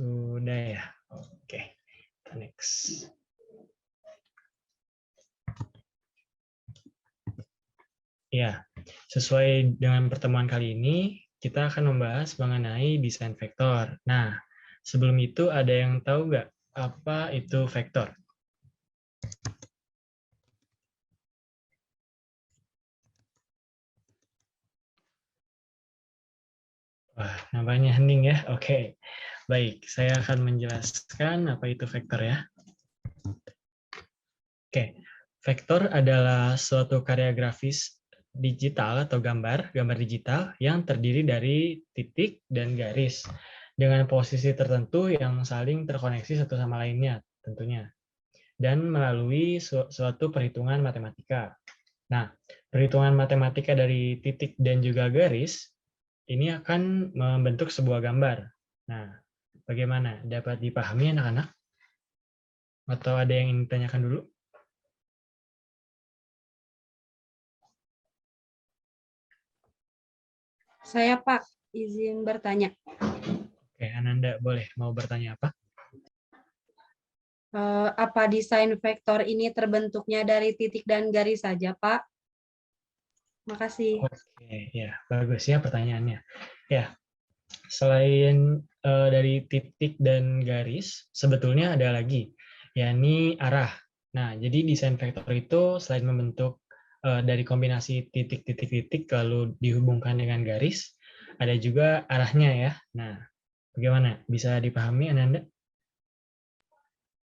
Sudah ya. Oke, kita next. Ya, sesuai dengan pertemuan kali ini, kita akan membahas mengenai desain vektor. Nah, sebelum itu ada yang tahu nggak apa itu vektor? Wah, namanya hening ya. Oke, baik. Saya akan menjelaskan apa itu vektor ya. Oke, vektor adalah suatu karya grafis digital atau gambar digital yang terdiri dari titik dan garis dengan posisi tertentu yang saling terkoneksi satu sama lainnya tentunya dan melalui suatu perhitungan matematika. Nah, perhitungan matematika dari titik dan juga garis ini akan membentuk sebuah gambar. Nah, bagaimana? Dapat dipahami anak-anak? Atau ada yang ingin ditanyakan dulu? Saya Pak, izin bertanya. Oke, Ananda boleh mau bertanya apa? Apa desain vektor ini terbentuknya dari titik dan garis saja, Pak? Makasih. Oke, ya bagus ya pertanyaannya. Ya, selain dari titik dan garis, sebetulnya ada lagi, yakni arah. Nah, jadi desain vektor itu selain membentuk dari kombinasi titik-titik-titik lalu dihubungkan dengan garis, ada juga arahnya ya. Nah, bagaimana? Bisa dipahami, Ananda?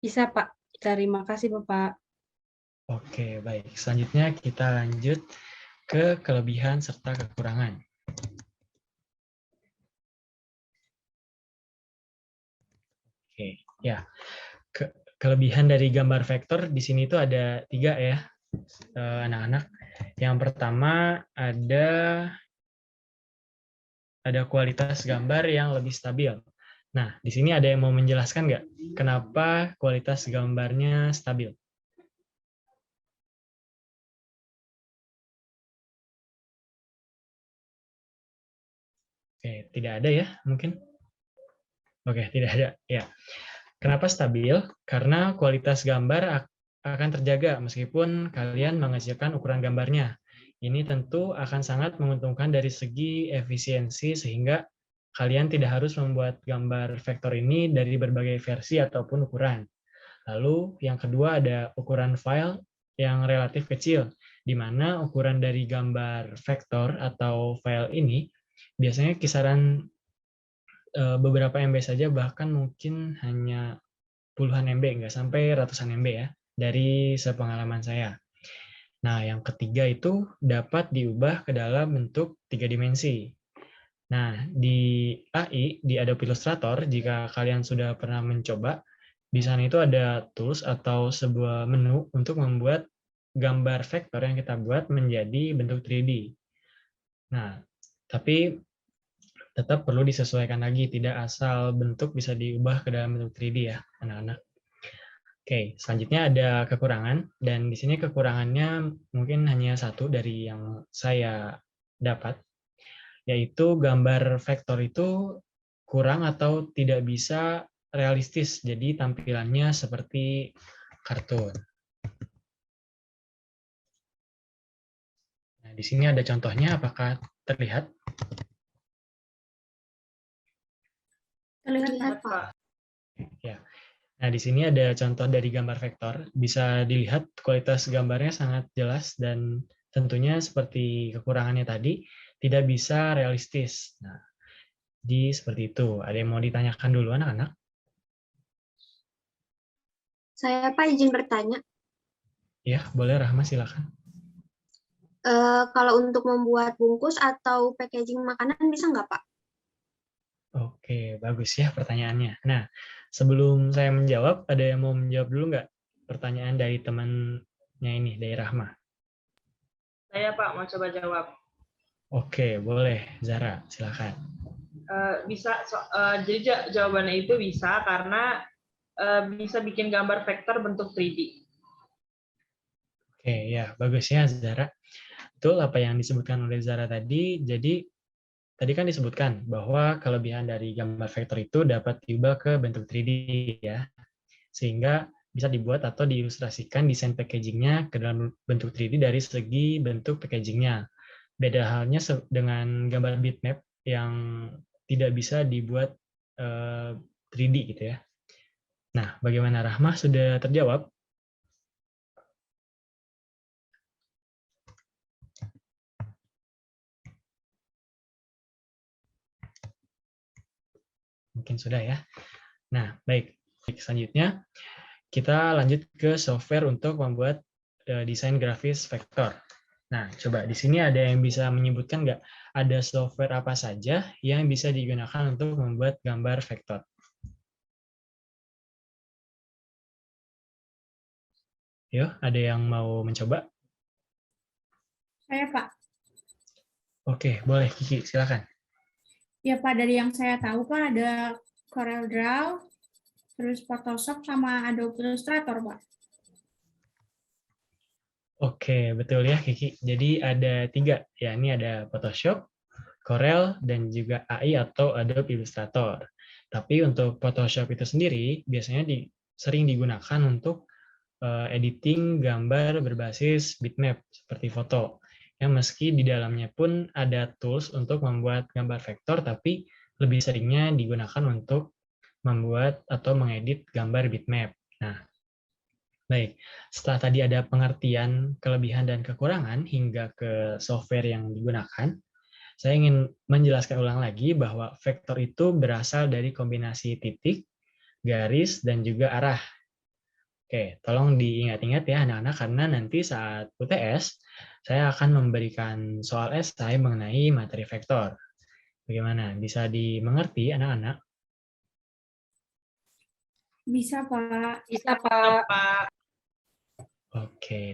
Bisa, Pak. Terima kasih, Bapak. Oke, baik. Selanjutnya kita lanjut ke kelebihan serta kekurangan. Oke, ya. Kelebihan dari gambar vektor di sini itu ada 3 ya, anak-anak. Yang pertama ada kualitas gambar yang lebih stabil. Nah, di sini ada yang mau menjelaskan nggak kenapa kualitas gambarnya stabil? Oke, tidak ada ya mungkin? Oke, tidak ada. Ya. Kenapa stabil? Karena kualitas gambar akan terjaga meskipun kalian menghasilkan ukuran gambarnya. Ini tentu akan sangat menguntungkan dari segi efisiensi sehingga kalian tidak harus membuat gambar vektor ini dari berbagai versi ataupun ukuran. Lalu yang kedua ada ukuran file yang relatif kecil, di mana ukuran dari gambar vektor atau file ini biasanya kisaran beberapa MB saja, bahkan mungkin hanya puluhan MB, nggak sampai ratusan MB ya, dari sepengalaman saya. Nah, yang ketiga itu dapat diubah ke dalam bentuk 3 dimensi. Nah, di AI, di Adobe Illustrator, jika kalian sudah pernah mencoba, di sana itu ada tools atau sebuah menu untuk membuat gambar vektor yang kita buat menjadi bentuk 3D. Nah, tapi tetap perlu disesuaikan lagi, tidak asal bentuk bisa diubah ke dalam bentuk 3D ya, anak-anak. Oke, selanjutnya ada kekurangan, dan di sini kekurangannya mungkin hanya satu dari yang saya dapat, yaitu gambar vektor itu kurang atau tidak bisa realistis, jadi tampilannya seperti kartun. Nah, di sini ada contohnya, apakah terlihat? Terlihat, Pak. Ya. Nah, di sini ada contoh dari gambar vektor. Bisa dilihat kualitas gambarnya sangat jelas dan tentunya seperti kekurangannya tadi, tidak bisa realistis. Nah, jadi seperti itu. Ada yang mau ditanyakan dulu anak-anak? Saya Pak izin bertanya. Ya, boleh Rahma, silakan. Kalau untuk membuat bungkus atau packaging makanan bisa nggak Pak? Oke, bagus ya pertanyaannya. Nah, sebelum saya menjawab, ada yang mau menjawab dulu nggak pertanyaan dari temannya ini, dari Rahma? Saya Pak mau coba jawab. Oke, boleh. Zara, silakan. Bisa, jadi jawabannya itu bisa karena bisa bikin gambar vektor bentuk 3D. Oke, ya bagus ya Zara. Betul apa yang disebutkan oleh Zara tadi. Jadi tadi kan disebutkan bahwa kelebihan dari gambar vektor itu dapat diubah ke bentuk 3D ya, sehingga bisa dibuat atau diilustrasikan desain packagingnya ke dalam bentuk 3D dari segi bentuk packagingnya. Beda halnya dengan gambar bitmap yang tidak bisa dibuat 3D gitu ya. Nah, bagaimana Rahmah, sudah terjawab? Mungkin sudah ya. Nah, baik. Selanjutnya, kita lanjut ke software untuk membuat desain grafis vektor. Nah, coba di sini ada yang bisa menyebutkan nggak? Ada software apa saja yang bisa digunakan untuk membuat gambar vektor? Yo, ada yang mau mencoba? Saya, Pak. Oke, boleh Kiki, silakan. Ya, Pak, dari yang saya tahu, Pak, ada CorelDRAW, terus Photoshop, sama Adobe Illustrator, Pak. Oke, betul ya Kiki. Jadi ada 3, ya ini ada Photoshop, Corel, dan juga AI atau Adobe Illustrator. Tapi untuk Photoshop itu sendiri biasanya sering digunakan untuk editing gambar berbasis bitmap seperti foto. Ya, meski di dalamnya pun ada tools untuk membuat gambar vektor, tapi lebih seringnya digunakan untuk membuat atau mengedit gambar bitmap. Nah, baik, setelah tadi ada pengertian kelebihan dan kekurangan hingga ke software yang digunakan, saya ingin menjelaskan ulang lagi bahwa vektor itu berasal dari kombinasi titik, garis, dan juga arah. Oke, tolong diingat-ingat ya anak-anak, karena nanti saat UTS, saya akan memberikan soal esai mengenai materi vektor. Bagaimana? Bisa dimengerti anak-anak? Bisa, Pak. Bisa, Pak. Pak. Oke,